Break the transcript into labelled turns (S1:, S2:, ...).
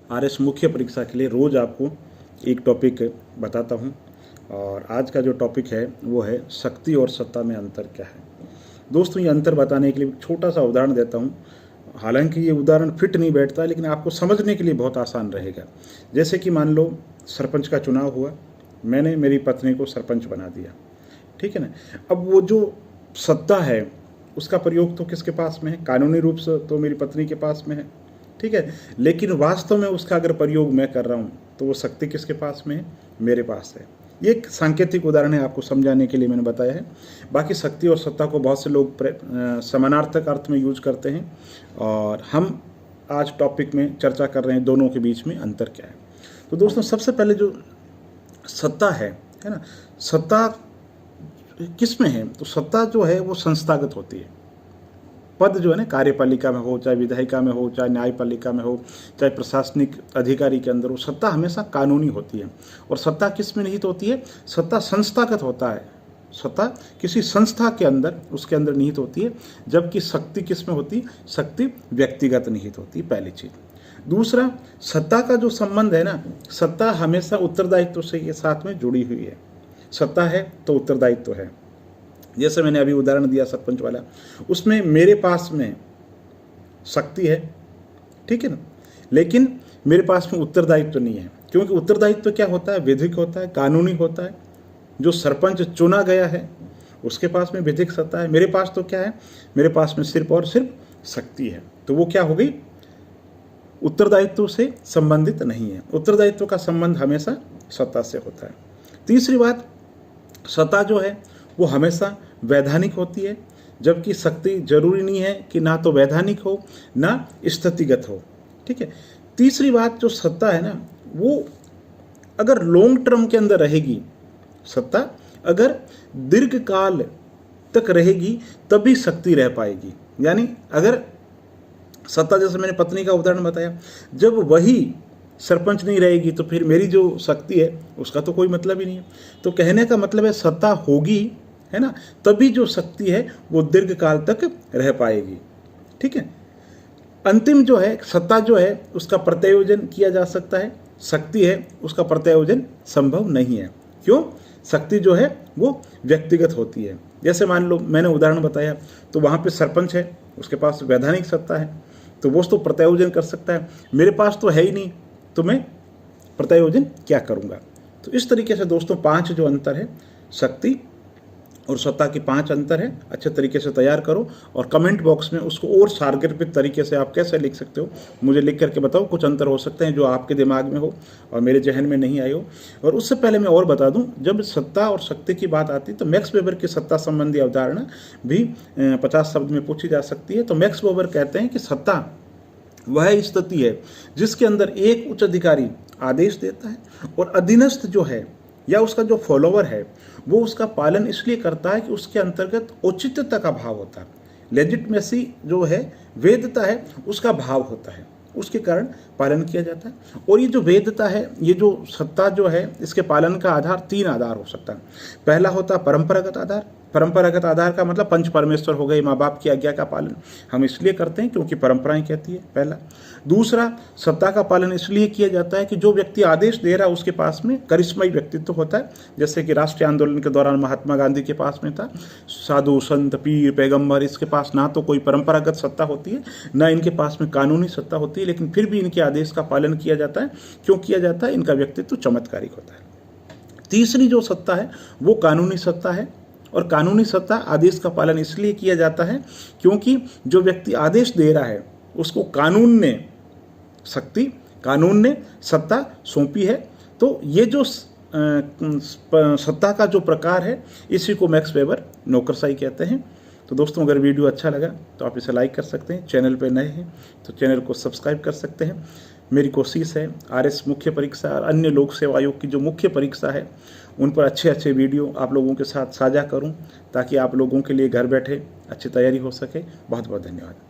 S1: RS मुख्य परीक्षा के लिए रोज़ आपको एक टॉपिक बताता हूं। और आज का जो टॉपिक है वो है शक्ति और सत्ता में अंतर क्या है। दोस्तों, ये अंतर बताने के लिए एक छोटा सा उदाहरण देता हूं। हालांकि ये उदाहरण फिट नहीं बैठता, लेकिन आपको समझने के लिए बहुत आसान रहेगा। जैसे कि मान लो सरपंच का चुनाव हुआ, मैंने मेरी पत्नी को सरपंच बना दिया, ठीक है ना। अब वो जो सत्ता है उसका प्रयोग तो किसके पास में है? कानूनी रूप से तो मेरी पत्नी के पास में है, ठीक है। लेकिन वास्तव में उसका अगर प्रयोग मैं कर रहा हूँ तो वो शक्ति किसके पास में है? मेरे पास है। ये एक सांकेतिक उदाहरण है, आपको समझाने के लिए मैंने बताया है। बाकी शक्ति और सत्ता को बहुत से लोग समानार्थक अर्थ में यूज करते हैं, और हम आज टॉपिक में चर्चा कर रहे हैं दोनों के बीच में अंतर क्या है। तो दोस्तों, सबसे पहले जो सत्ता है ना, सत्ता किस में है? तो सत्ता जो है वो संस्थागत होती है। पद जो है ना, कार्यपालिका में हो, चाहे विधायिका में हो, चाहे न्यायपालिका में हो, चाहे प्रशासनिक अधिकारी के अंदर हो, सत्ता हमेशा कानूनी होती है। और सत्ता किस में निहित होती है? सत्ता संस्थागत होता है। सत्ता किसी संस्था के अंदर, उसके अंदर निहित होती है, जबकि शक्ति किस में होती है? शक्ति व्यक्तिगत निहित होती है, पहली चीज। दूसरा, सत्ता का जो संबंध है ना, सत्ता हमेशा उत्तरदायित्व से के साथ में जुड़ी हुई है। सत्ता है तो उत्तरदायित्व है। जैसे मैंने अभी उदाहरण दिया सरपंच वाला, उसमें मेरे पास में शक्ति है, ठीक है ना, लेकिन मेरे पास में उत्तरदायित्व नहीं है। क्योंकि उत्तरदायित्व क्या होता है? विधिक होता है, कानूनी होता है। जो सरपंच चुना गया है उसके पास में विधिक सत्ता है। मेरे पास तो क्या है? मेरे पास में सिर्फ और सिर्फ शक्ति है। तो वो क्या हो गई? उत्तरदायित्व से संबंधित नहीं है। उत्तरदायित्व का संबंध हमेशा सत्ता से होता है। तीसरी बात, सत्ता जो है वो हमेशा वैधानिक होती है, जबकि शक्ति जरूरी नहीं है कि ना तो वैधानिक हो ना स्थितिगत हो, ठीक है। तीसरी बात, जो सत्ता है ना, वो अगर लॉन्ग टर्म के अंदर रहेगी, सत्ता अगर दीर्घ काल तक रहेगी तभी शक्ति रह पाएगी। यानी अगर सत्ता, जैसे मैंने पत्नी का उदाहरण बताया, जब वही सरपंच नहीं रहेगी तो फिर मेरी जो शक्ति है उसका तो कोई मतलब ही नहीं है। तो कहने का मतलब है सत्ता होगी, है ना, तभी जो शक्ति है वो दीर्घ काल तक रह पाएगी, ठीक है। अंतिम जो है, सत्ता जो है उसका प्रत्यायोजन किया जा सकता है, शक्ति है उसका प्रत्यायोजन संभव नहीं है। क्यों? शक्ति जो है वो व्यक्तिगत होती है। जैसे मान लो मैंने उदाहरण बताया, तो वहाँ पे सरपंच है, उसके पास वैधानिक सत्ता है, तो वो तो प्रत्यायोजन कर सकता है। मेरे पास तो है ही नहीं, तो मैं प्रत्यायोजन क्या करूँगा? तो इस तरीके से दोस्तों 5 जो अंतर है, शक्ति और सत्ता की 5 अंतर है, अच्छे तरीके से तैयार करो और कमेंट बॉक्स में उसको और सारगर्भित तरीके से आप कैसे लिख सकते हो मुझे लिख करके बताओ। कुछ अंतर हो सकते हैं जो आपके दिमाग में हो और मेरे जहन में नहीं आए हो। और उससे पहले मैं और बता दूं, जब सत्ता और शक्ति की बात आती है तो मैक्स वेबर की सत्ता संबंधी अवधारणा भी 50 शब्द में पूछी जा सकती है। तो मैक्स वेबर कहते हैं कि सत्ता वह स्थिति है जिसके अंदर एक उच्च अधिकारी आदेश देता है और अधीनस्थ जो है या उसका जो फॉलोवर है वो उसका पालन इसलिए करता है कि उसके अंतर्गत औचित्यता का भाव होता है। लेजिटमेसी जो है, वैधता है, उसका भाव होता है, उसके कारण पालन किया जाता है। और ये जो वैधता है, ये जो सत्ता जो है, इसके पालन का आधार 3 आधार हो सकता है। पहला होता है परंपरागत आधार। परंपरागत आधार का मतलब पंच परमेश्वर हो गए, माँ बाप की आज्ञा का पालन हम इसलिए करते हैं क्योंकि परंपराएं कहती है, पहला। दूसरा, सत्ता का पालन इसलिए किया जाता है कि जो व्यक्ति आदेश दे रहा है उसके पास में करिश्माई व्यक्तित्व होता है। जैसे कि राष्ट्रीय आंदोलन के दौरान महात्मा गांधी के पास में था, साधु संत पीर पैगंबर, इसके पास ना तो कोई परंपरागत सत्ता होती है ना इनके पास में कानूनी सत्ता होती है, लेकिन फिर भी इनके आदेश का पालन किया जाता है। क्यों किया जाता है? इनका व्यक्तित्व चमत्कारिक होता है। तीसरी जो सत्ता है वो कानूनी सत्ता है, और कानूनी सत्ता आदेश का पालन इसलिए किया जाता है क्योंकि जो व्यक्ति आदेश दे रहा है उसको कानून ने शक्ति, कानून ने सत्ता सौंपी है। तो ये जो सत्ता का जो प्रकार है इसी को मैक्स वेबर नौकरशाही कहते हैं। तो दोस्तों, अगर वीडियो अच्छा लगा तो आप इसे लाइक कर सकते हैं। चैनल पर नए हैं तो चैनल को सब्सक्राइब कर सकते हैं। मेरी कोशिश है आरएस मुख्य परीक्षा और अन्य लोक सेवा आयोग की जो मुख्य परीक्षा है उन पर अच्छे अच्छे वीडियो आप लोगों के साथ साझा करूं, ताकि आप लोगों के लिए घर बैठे अच्छी तैयारी हो सके। बहुत बहुत धन्यवाद।